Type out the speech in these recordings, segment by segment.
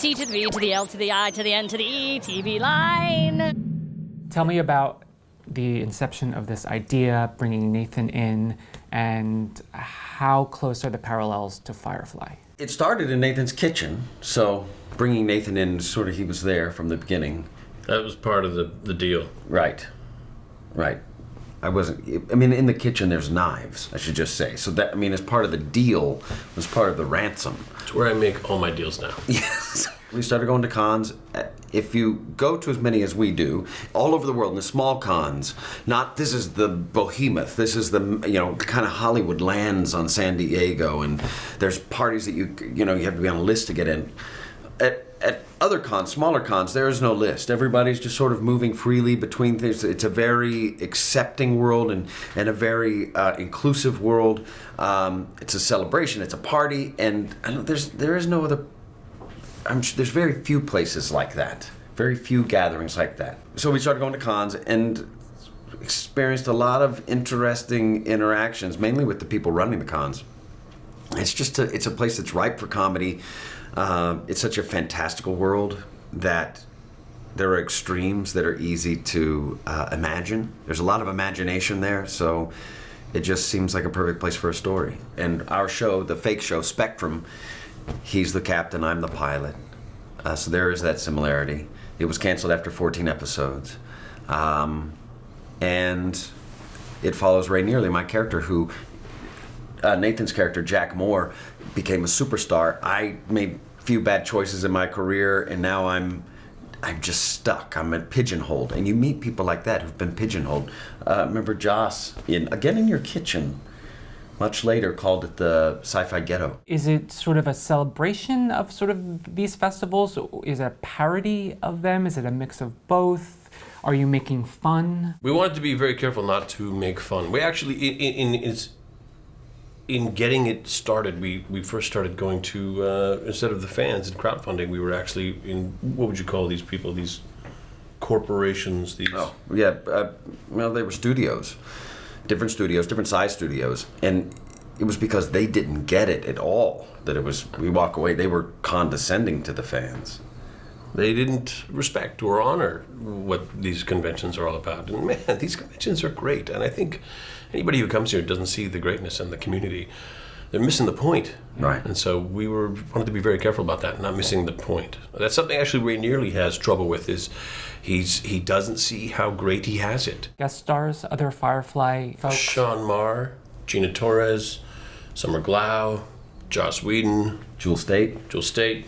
T to the V to the L to the I to the N to the E, TVLine. Tell me about the inception of this idea, bringing Nathan in, and how close are the parallels to Firefly? It started in Nathan's kitchen, so bringing Nathan in, sort of, he was there from the beginning. That was part of the deal. Right. I mean, in the kitchen there's knives, I should just say. So that, I mean, as part of the deal, was part of the ransom. It's where I make all my deals now. Yes. We started going to cons. If you go to as many as we do, all over the world, in the small cons, this is the behemoth, this is the, kind of Hollywood lands on San Diego, and there's parties that you have to be on a list to get in. At other cons, smaller cons, there is no list. Everybody's just sort of moving freely between things. It's a very accepting world and a very inclusive world. It's a celebration, it's a party, and there is no other. There's very few places like that, very few gatherings like that. So we started going to cons and experienced a lot of interesting interactions, mainly with the people running the cons. It's a place that's ripe for comedy. It's such a fantastical world that there are extremes that are easy to imagine. There's a lot of imagination there, so it just seems like a perfect place for a story. And our show, the fake show, Spectrum, he's the captain, I'm the pilot. So there is that similarity. It was canceled after 14 episodes. And it follows Ray Nearly, my character, who, Nathan's character, Jack Moore, became a superstar. I made a few bad choices in my career, and now I'm just stuck. I'm pigeonholed. And you meet people like that who've been pigeonholed. Remember Joss, in Your Kitchen, much later called it the Sci-Fi Ghetto. Is it sort of a celebration of sort of these festivals? Is it a parody of them? Is it a mix of both? Are you making fun? We wanted to be very careful not to make fun. We actually, in getting it started, we first started going to, instead of the fans and crowdfunding, we were actually in, what would you call these people, these corporations, these... Oh, yeah, they were studios. Different size studios, and it was because they didn't get it at all that it was, we walk away, they were condescending to the fans. They didn't respect or honor what these conventions are all about. And man, these conventions are great, and I think anybody who comes here doesn't see the greatness in the community. They're missing the point. Right. And so we wanted to be very careful about that, not missing the point. That's something actually Ray Nearly has trouble with, is he doesn't see how great he has it. Guest stars, other Firefly folks? Sean Marr, Gina Torres, Summer Glau, Joss Whedon, Jewel State,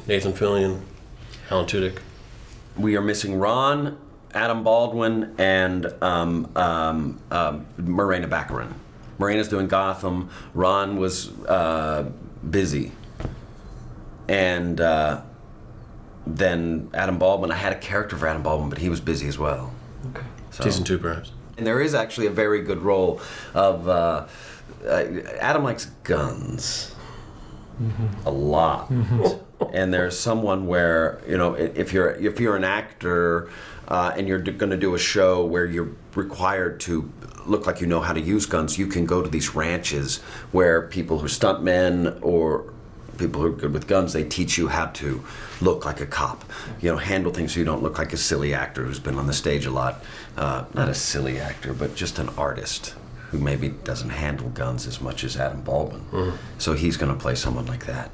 Nathan Fillion, Alan Tudyk. We are missing Ron, Adam Baldwin, and Morena Baccarin. Morena's doing Gotham. Ron was busy. And then Adam Baldwin, I had a character for Adam Baldwin, but he was busy as well. Okay. So. Season 2, perhaps. And there is actually a very good role of, Adam likes guns. Mm-hmm. A lot. Mm-hmm. And there's someone where, if you're an actor and you're going to do a show where you're required to look like you know how to use guns, you can go to these ranches where people who are stuntmen or people who are good with guns, they teach you how to look like a cop, handle things so you don't look like a silly actor who's been on the stage a lot. Not a silly actor, but just an artist who maybe doesn't handle guns as much as Adam Baldwin. Mm-hmm. So he's going to play someone like that.